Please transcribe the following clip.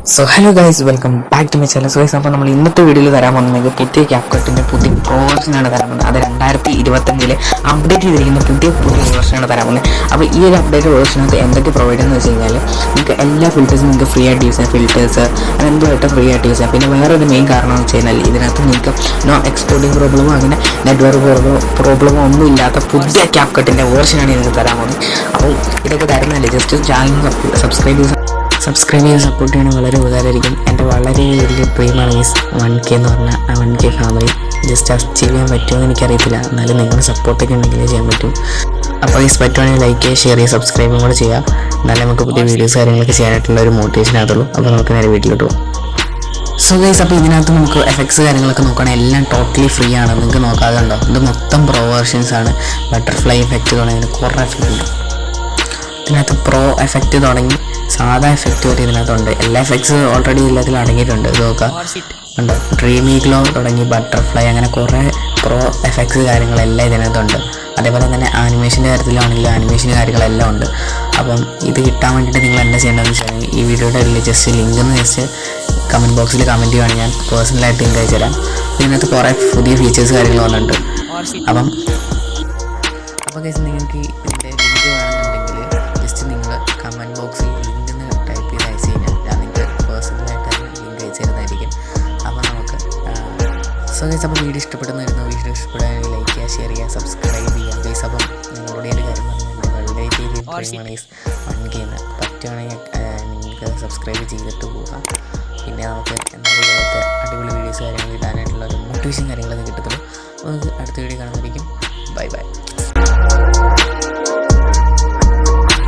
So hello guys, welcome back to my channel. So guys, അപ്പോൾ നമ്മൾ ഇന്നത്തെ വീഡിയോയിൽ തരാൻ പോകുന്നത് പുതിയ ക്യാപ്കട്ടിൻ്റെ പുതിയ വേർഷനാണ് തരാൻ പോകുന്നത്. അത് 2025 അപ്ഡേറ്റ് ചെയ്തിരിക്കുന്ന പുതിയ വേർഷനാണ് തരാൻ പോകുന്നത്. അപ്പോൾ ഈ ഒരു അപ്ഡേറ്റ് വേർഷനകത്ത് എന്തൊക്കെ പ്രൊവൈഡ് ചെയ്യുന്നത് വെച്ച് കഴിഞ്ഞാൽ നിങ്ങൾക്ക് എല്ലാ ഫിൽറ്റേഴ്സും നിങ്ങൾക്ക് ഫ്രീ ആയിട്ട് യൂസ് ചെയ്യാം. ഫിൽറ്റേഴ്സ് അതെന്തുമായിട്ട് ഫ്രീ ആയിട്ട് യൂസ് ചെയ്യാം. പിന്നെ വേറൊരു മെയിൻ കാരണം എന്ന് വെച്ച് കഴിഞ്ഞാൽ ഇതിനകത്ത് നിങ്ങൾക്ക് നോ എക്സ്പോർട്ടിങ് പ്രോബ്ലമോ അങ്ങനെ നെറ്റ്വർക്ക് പ്രോബ്ലമോ ഒന്നും ഇല്ലാത്ത പുതിയ ക്യാപ്കട്ടിൻ്റെ വേർഷനാണ് നിങ്ങൾക്ക് തരാൻ പോകുന്നത്. അപ്പോൾ ഇതൊക്കെ തരുന്നതല്ലേ, ജസ്റ്റ് ചാനൽ സബ്സ്ക്രൈബ് ചെയ്ത് സപ്പോർട്ട് ചെയ്യണം, വളരെ ഉപകാരമായിരിക്കും. എൻ്റെ വളരെ വലിയ ഡ്രീമാണ് ഈ 1K എന്ന് പറഞ്ഞാൽ ആ 1K ഫാമിലി ജസ്റ്റ് അച്ചീവ് ചെയ്യാൻ പറ്റുമെന്ന് എനിക്കറിയത്തില്ല. എന്നാലും നിങ്ങളുടെ സപ്പോർട്ടൊക്കെ ഉണ്ടെങ്കിലേ ചെയ്യാൻ പറ്റും. അപ്പോൾ ഈ പറ്റുവാണെങ്കിൽ ലൈക്ക് ചെയ്യുക, ഷെയർ ചെയ്യുക, സബ്സ്ക്രൈബും കൂടെ ചെയ്യുക. എന്നാലും നമുക്ക് പുതിയ വീഡിയോസ് കാര്യങ്ങളൊക്കെ ചെയ്യാനായിട്ടുള്ള ഒരു മോട്ടിവേഷൻ ആകത്തുള്ളൂ. അപ്പോൾ നമുക്ക് നേരെ വീട്ടിലോട്ട് പോകും. സോ ഗൈസ്, അപ്പോൾ ഇതിനകത്ത് നമുക്ക് എഫക്ട്സ് കാര്യങ്ങളൊക്കെ നോക്കുകയാണെങ്കിൽ എല്ലാം ടോട്ടലി ഫ്രീ ആണ്. നിങ്ങൾക്ക് നോക്കാതെ ഉണ്ടോ, ഇത് മൊത്തം പ്രോ വേർഷൻസ് ആണ്. ബട്ടർഫ്ലൈ എഫക്റ്റ് തുടങ്ങി കുറേ എഫക്റ്റ് ഉണ്ട് ഇതിനകത്ത്. പ്രോ എഫക്റ്റ് തുടങ്ങി സാധാ എഫക്റ്റ് വരെ ഇതിനകത്തുണ്ട്. എല്ലാ എഫക്ട്സ് ഓൾറെഡി എല്ലാത്തിലും അടങ്ങിയിട്ടുണ്ട്. ഇത് നോക്കാം, ഉണ്ട്. ഡ്രീമി ഗ്ലോ തുടങ്ങി ബട്ടർഫ്ലൈ അങ്ങനെ കുറേ പ്രോ എഫക്ട്സ് കാര്യങ്ങളെല്ലാം ഇതിനകത്തുണ്ട്. അതേപോലെ തന്നെ ആനിമേഷൻ്റെ കാര്യത്തിലാണെങ്കിലും ആനിമേഷൻ കാര്യങ്ങളെല്ലാം ഉണ്ട്. അപ്പം ഇത് കിട്ടാൻ വേണ്ടിയിട്ട് നിങ്ങൾ എന്താ ചെയ്യേണ്ടതെന്ന് വെച്ചാൽ ഈ വീഡിയോയുടെ ഇടയിൽ ജസ്റ്റ് ലിങ്ക് എന്ന് ജസ്റ്റ് കമൻറ്റ് ബോക്സിൽ കമൻറ്റ് ചെയ്യുകയാണെങ്കിൽ ഞാൻ പേഴ്സണലായിട്ട് ലിങ്ക് അയച്ചു തരാം. ഇതിനകത്ത് കുറേ പുതിയ ഫീച്ചേഴ്സ് കാര്യങ്ങൾ വന്നിട്ടുണ്ട്. അപ്പം കേസ് നിങ്ങൾക്ക് ഇതിൻ്റെ ലിങ്ക് വേണമെന്നുണ്ടെങ്കിൽ ജസ്റ്റ് നിങ്ങൾ കമൻറ്റ് ബോക്സിൽ ലിങ്ക് എന്ന് ടൈപ്പ് ചെയ്ത് അയച്ചു കഴിഞ്ഞാൽ ഞാൻ നിങ്ങൾക്ക് പേഴ്സണലായിട്ട് ലിങ്ക് അയച്ചു തരുന്നതായിരിക്കും. അപ്പോൾ നമുക്ക് സോ ഗൈസ്, അപ്പോൾ വീഡിയോ ഇഷ്ടപ്പെടുന്നതായിരുന്നു. വീഡിയോ ഇഷ്ടപ്പെടുകയാണെങ്കിൽ ലൈക്ക് ചെയ്യുക, ഷെയർ ചെയ്യുക, സബ്സ്ക്രൈബ് ചെയ്യുക. ഗൈസ്, അപ്പം നിങ്ങളോട് ഒരു കാര്യം പറഞ്ഞിട്ടുണ്ട്, വളരെ രീതിയിൽ 1K പറ്റുകയാണെങ്കിൽ നിങ്ങൾക്ക് സബ്സ്ക്രൈബ് ചെയ്തിട്ട് പോകാം. പിന്നെ നമുക്ക് എന്തായാലും ഇതുപോലത്തെ അടിപൊളി വീഡിയോസ് കാര്യങ്ങൾ ഇടാനായിട്ടുള്ള ഒരു മോട്ടിവേഷൻ കാര്യങ്ങളൊക്കെ കിട്ടത്തുള്ളൂ. നമുക്ക് അടുത്ത വീഡിയോ കാണുന്നതായിരിക്കും. Bye bye.